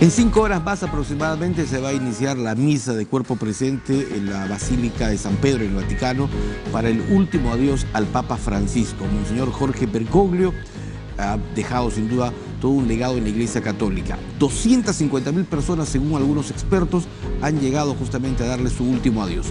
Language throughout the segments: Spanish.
En 5 horas más aproximadamente se va a iniciar la misa de cuerpo presente en la Basílica de San Pedro en el Vaticano para el último adiós al Papa Francisco. Monseñor Jorge Bergoglio ha dejado sin duda todo un legado en la Iglesia Católica. 250.000 personas, según algunos expertos, han llegado justamente a darle su último adiós.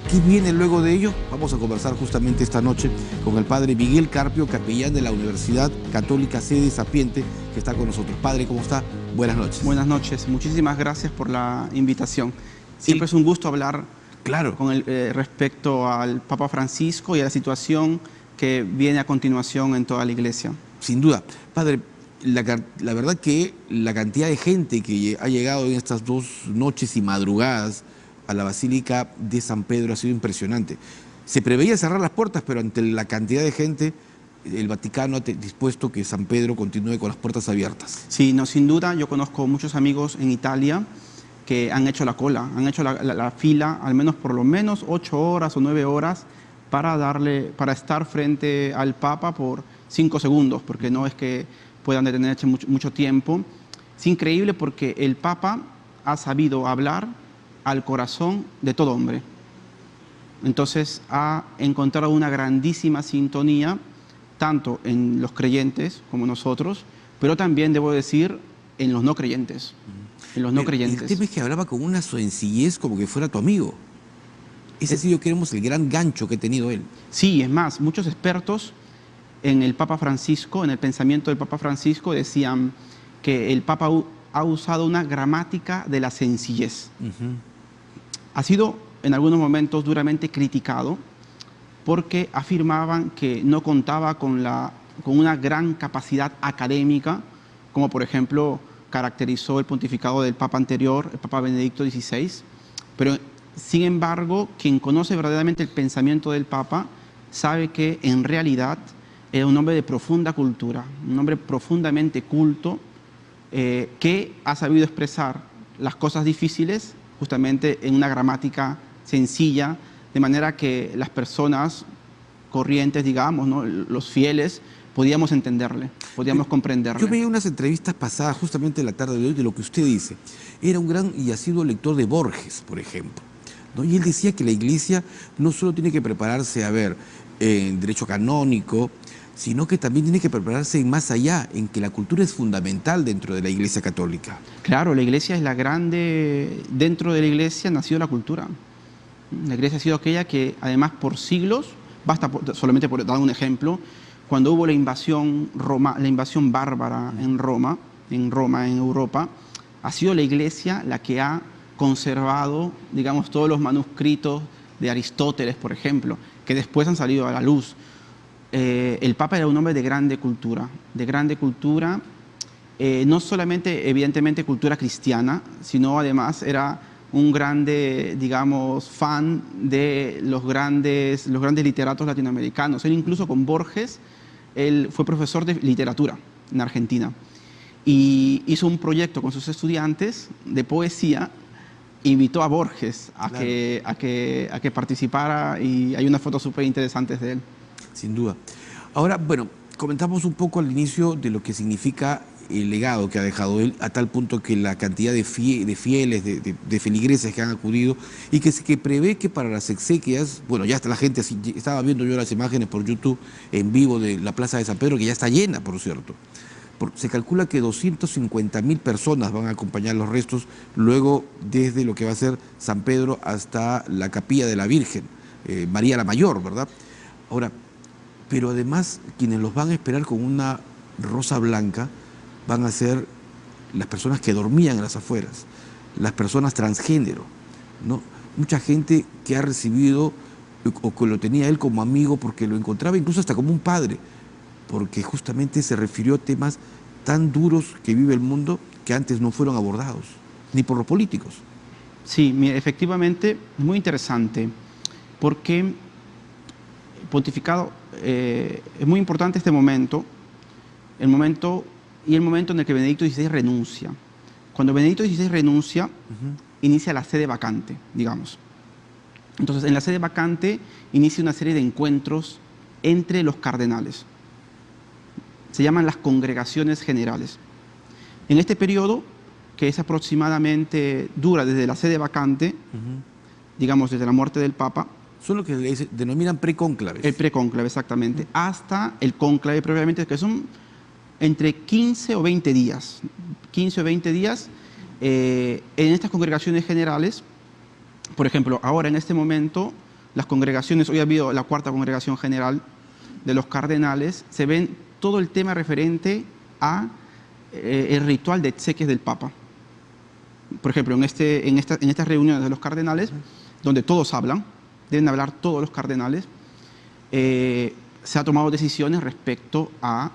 ¿Qué viene luego de ello? Vamos a conversar justamente esta noche con el padre Miguel Carpio, capellán de la Universidad Católica Sede Sapiente, que está con nosotros. Padre, ¿cómo está? Buenas noches. Buenas noches. Muchísimas gracias por la invitación. Siempre es un gusto hablar respecto al Papa Francisco y a la situación que viene a continuación en toda la Iglesia. Sin duda. Padre, la verdad que la cantidad de gente que ha llegado en estas 2 noches y madrugadas a la Basílica de San Pedro ha sido impresionante. Se preveía cerrar las puertas, pero ante la cantidad de gente, el Vaticano ha dispuesto que San Pedro continúe con las puertas abiertas. Sí, no, sin duda. Yo conozco muchos amigos en Italia que han hecho la cola, han hecho la fila, al menos por lo menos 8 horas o 9 horas para estar frente al Papa por 5 segundos, porque no es que puedan detenerse mucho tiempo. Es increíble porque el Papa ha sabido hablar al corazón de todo hombre. Entonces ha encontrado una grandísima sintonía, tanto en los creyentes como nosotros, pero también, debo decir, en los no creyentes. En los no creyentes. El tema es que hablaba con una sencillez como que fuera tu amigo. Ese ha sido, queremos, el gran gancho que ha tenido él. Sí, es más, muchos expertos en el Papa Francisco, en el pensamiento del Papa Francisco, decían que el Papa ha usado una gramática de la sencillez. Ha sido en algunos momentos duramente criticado porque afirmaban que no contaba con una gran capacidad académica, como por ejemplo caracterizó el pontificado del Papa anterior, el Papa Benedicto XVI, pero sin embargo, quien conoce verdaderamente el pensamiento del Papa sabe que en realidad era un hombre de profunda cultura, un hombre profundamente culto, que ha sabido expresar las cosas difíciles justamente en una gramática sencilla, de manera que las personas corrientes, digamos, ¿no?, los fieles, podíamos entenderle, podíamos comprenderle. Yo veía unas entrevistas pasadas justamente en la tarde de hoy de lo que usted dice. Era un gran y asiduo lector de Borges, por ejemplo, ¿no? Y él decía que la Iglesia no solo tiene que prepararse a ver en derecho canónico, sino que también tiene que prepararse en más allá, en que la cultura es fundamental dentro de la Iglesia Católica. Claro, la Iglesia es la grande, dentro de la Iglesia ha nacido la cultura. La Iglesia ha sido aquella que además por siglos, solamente por dar un ejemplo, cuando hubo la invasión bárbara en Roma, en Europa, ha sido la Iglesia la que ha conservado, digamos, todos los manuscritos de Aristóteles, por ejemplo, que después han salido a la luz. El Papa era un hombre de grande cultura, no solamente, evidentemente, cultura cristiana, sino además era un grande, digamos, fan de los grandes literatos latinoamericanos. Él incluso con Borges, él fue profesor de literatura en Argentina y hizo un proyecto con sus estudiantes de poesía. Invitó a Borges a que participara y hay unas fotos súper interesantes de él. Sin duda. Ahora, bueno, comentamos un poco al inicio de lo que significa el legado que ha dejado él, a tal punto que la cantidad de fieles, de feligreses que han acudido y que prevé que para las exequias, bueno, ya está la gente, estaba viendo yo las imágenes por YouTube en vivo de la Plaza de San Pedro, que ya está llena, por cierto. Se calcula que 250.000 personas van a acompañar los restos luego desde lo que va a ser San Pedro hasta la Capilla de la Virgen, María la Mayor, ¿verdad? Ahora, pero además quienes los van a esperar con una rosa blanca van a ser las personas que dormían en las afueras, las personas transgénero, ¿no? Mucha gente que ha recibido o que lo tenía él como amigo porque lo encontraba incluso hasta como un padre, porque justamente se refirió a temas tan duros que vive el mundo que antes no fueron abordados, ni por los políticos. Sí, efectivamente, muy interesante, porque pontificado, es muy importante este momento, el momento en el que Benedicto XVI renuncia. Cuando Benedicto XVI renuncia, inicia la sede vacante, digamos. Entonces, en la sede vacante inicia una serie de encuentros entre los cardenales. Se llaman las congregaciones generales. En este periodo, que es aproximadamente, dura desde la sede vacante, digamos desde la muerte del Papa. Son lo que denominan precónclaves. El precónclave, exactamente, hasta el cónclave propiamente, que son entre 15 o 20 días. 15 o 20 días en estas congregaciones generales. Por ejemplo, ahora en este momento, las congregaciones, hoy ha habido la cuarta congregación general de los cardenales, se ven todo el tema referente a el ritual de exequias del Papa. Por ejemplo, en estas reuniones de los cardenales, donde todos hablan, deben hablar todos los cardenales, se han tomado decisiones respecto a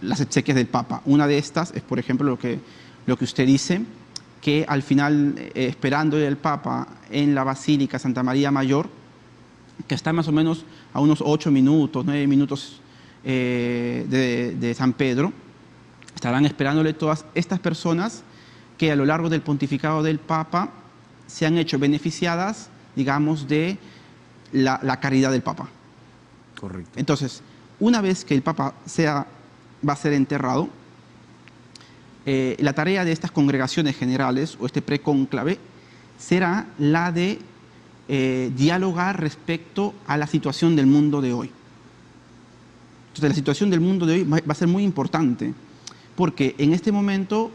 las exequias del Papa. Una de estas es, por ejemplo, lo que usted dice, que al final, esperando el Papa en la Basílica Santa María Mayor, que está más o menos a unos 8 minutos, 9 minutos de San Pedro, estarán esperándole todas estas personas que a lo largo del pontificado del Papa se han hecho beneficiadas, digamos, de la caridad del Papa. Correcto. Entonces, una vez que el Papa va a ser enterrado, la tarea de estas congregaciones generales o este precónclave será la de dialogar respecto a la situación del mundo de hoy. Entonces, la situación del mundo de hoy va a ser muy importante, porque en este momento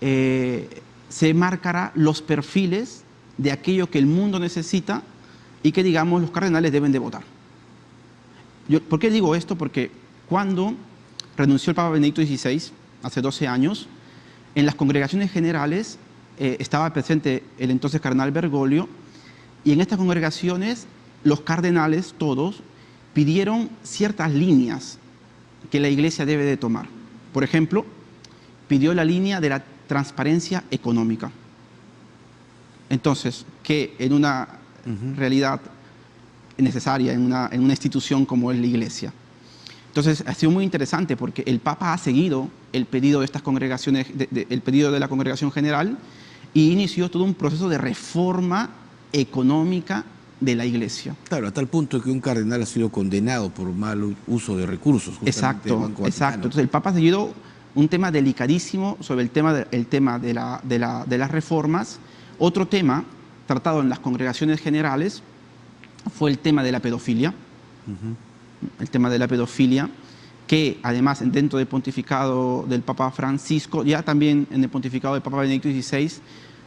se marcará los perfiles de aquello que el mundo necesita y que, digamos, los cardenales deben de votar. ¿Por qué digo esto? Porque cuando renunció el Papa Benedicto XVI, hace 12 años, en las congregaciones generales estaba presente el entonces cardenal Bergoglio, y en estas congregaciones los cardenales todos pidieron ciertas líneas que la Iglesia debe de tomar. Por ejemplo, pidió la línea de la transparencia económica. Entonces, que en una realidad necesaria, en una institución como es la Iglesia. Entonces, ha sido muy interesante porque el Papa ha seguido el pedido de estas congregaciones, el pedido de la Congregación General, y inició todo un proceso de reforma económica de la Iglesia. Claro, a tal punto que un cardenal ha sido condenado por mal uso de recursos. Exacto, exacto. Entonces, el Papa ha seguido un tema delicadísimo sobre el tema de las reformas. Otro tema tratado en las congregaciones generales fue el tema de la pedofilia. El tema de la pedofilia, que además dentro del pontificado del Papa Francisco, ya también en el pontificado del Papa Benedicto XVI,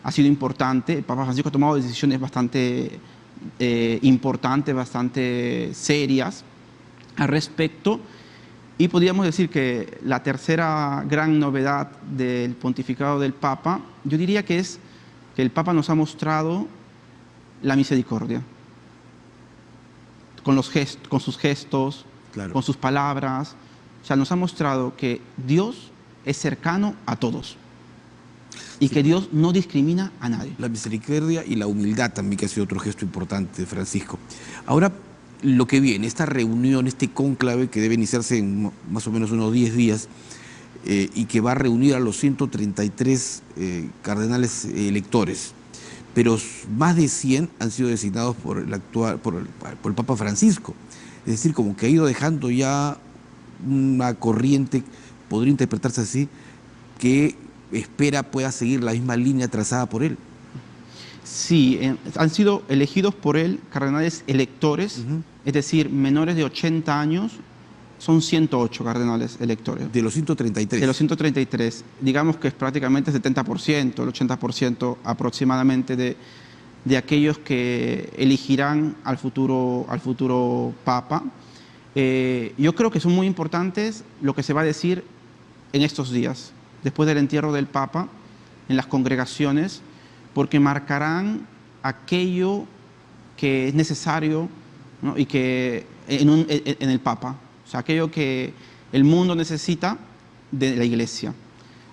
ha sido importante. El Papa Francisco ha tomado decisiones bastante importantes, bastante serias al respecto, y podríamos decir que la tercera gran novedad del pontificado del Papa, yo diría que es que el Papa nos ha mostrado la misericordia. Con sus gestos, claro, con sus palabras. O sea, nos ha mostrado que Dios es cercano a todos y que Dios no discrimina a nadie. La misericordia y la humildad también, que ha sido otro gesto importante de Francisco. Ahora, lo que viene, esta reunión, este cónclave que debe iniciarse en más o menos unos 10 días y que va a reunir a los 133 cardenales electores. Pero más de 100 han sido designados por el Papa Francisco. Es decir, como que ha ido dejando ya una corriente, podría interpretarse así, que espera pueda seguir la misma línea trazada por él. Sí, han sido elegidos por él cardenales electores, es decir, menores de 80 años. Son 108 cardenales electores. De los 133. De los 133. Digamos que es prácticamente el 70%, el 80% aproximadamente de aquellos que elegirán al futuro Papa. Yo creo que son muy importantes lo que se va a decir en estos días, después del entierro del Papa, en las congregaciones, porque marcarán aquello que es necesario, ¿no? Y que en el Papa. O sea, aquello que el mundo necesita de la Iglesia.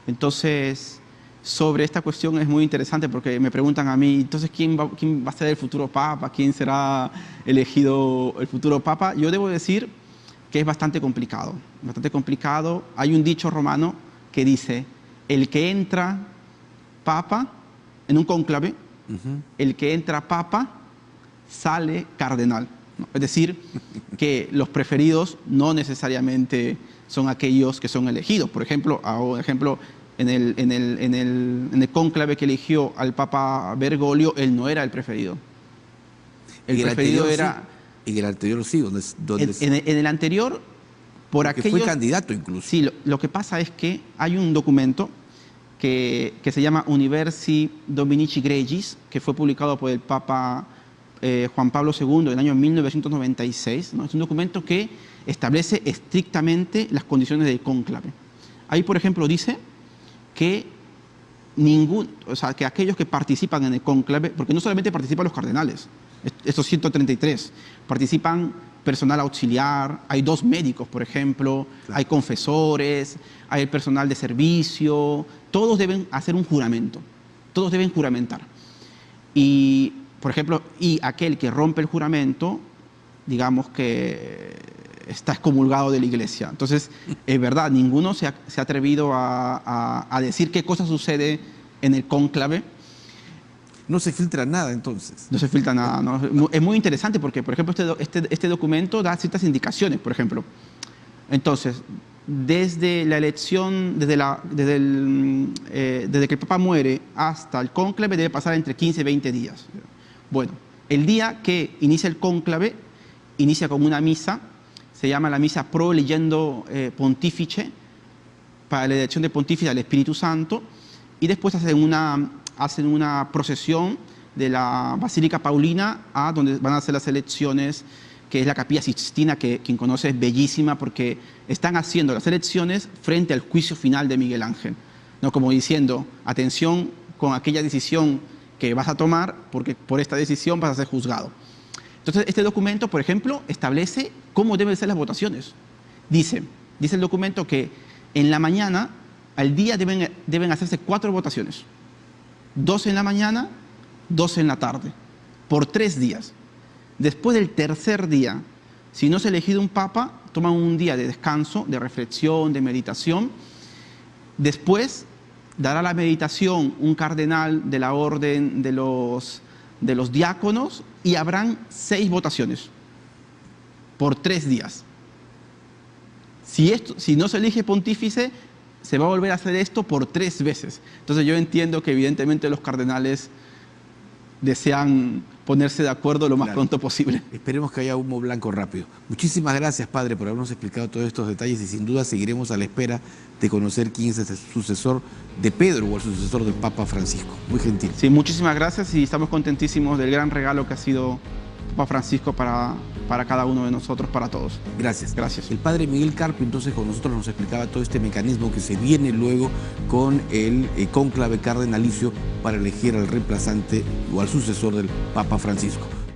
Entonces, sobre esta cuestión es muy interesante porque me preguntan a mí, entonces, ¿quién va a ser el futuro Papa? ¿Quién será elegido el futuro Papa? Yo debo decir que es bastante complicado. Bastante complicado. Hay un dicho romano que dice, el que entra Papa en un cónclave, el que entra Papa sale cardenal. Es decir, que los preferidos no necesariamente son aquellos que son elegidos. Por ejemplo, en el cónclave que eligió al Papa Bergoglio, él no era el preferido. El preferido era... Y en el anterior sí, en el anterior, por aquellos... fue candidato incluso. Sí, lo que pasa es que hay un documento que se llama Universi Dominici Gregis, que fue publicado por el Papa Juan Pablo II en el año 1996, ¿no? Es un documento que establece estrictamente las condiciones del cónclave. Ahí, por ejemplo, dice que que aquellos que participan en el cónclave, porque no solamente participan los cardenales, estos 133, participan personal auxiliar, hay 2 médicos, por ejemplo, claro, hay confesores, hay el personal de servicio, todos deben hacer un juramento, todos deben juramentar. Y, por ejemplo, aquel que rompe el juramento, digamos que está excomulgado de la iglesia. Entonces, es verdad, ninguno se ha atrevido a decir qué cosa sucede en el cónclave. No se filtra nada, entonces. No se filtra nada, ¿no? Es muy interesante porque, por ejemplo, este documento da ciertas indicaciones, por ejemplo. Entonces, desde la elección, desde que el Papa muere hasta el cónclave debe pasar entre 15 y 20 días. Bueno, el día que inicia el cónclave, inicia con una misa, se llama la misa Pro Legendo Pontifice, para la elección de pontífice al Espíritu Santo, y después hacen una procesión de la Basílica Paulina a donde van a hacer las elecciones, que es la Capilla Sixtina, que quien conoce es bellísima porque están haciendo las elecciones frente al juicio final de Miguel Ángel, ¿no? Como diciendo, atención con aquella decisión que vas a tomar, porque por esta decisión vas a ser juzgado. Entonces, este documento, por ejemplo, establece cómo deben ser las votaciones. Dice el documento que en la mañana, al día deben hacerse 4 votaciones. 2 en la mañana, 2 en la tarde, por 3 días. Después del tercer día, si no se ha elegido un papa, toman un día de descanso, de reflexión, de meditación. Después dará la meditación un cardenal de la orden de los diáconos y habrán 6 votaciones por 3 días. Si no se elige pontífice, se va a volver a hacer esto por 3 veces. Entonces yo entiendo que evidentemente los cardenales desean ponerse de acuerdo lo más pronto posible. Esperemos que haya humo blanco rápido. Muchísimas gracias, padre, por habernos explicado todos estos detalles y sin duda seguiremos a la espera de conocer quién es el sucesor de Pedro o el sucesor del Papa Francisco. Muy gentil. Sí, muchísimas gracias y estamos contentísimos del gran regalo que ha sido Papa Francisco para cada uno de nosotros, para todos. Gracias. Gracias. El padre Miguel Carpio entonces con nosotros nos explicaba todo este mecanismo que se viene luego con el cónclave cardenalicio para elegir al reemplazante o al sucesor del Papa Francisco.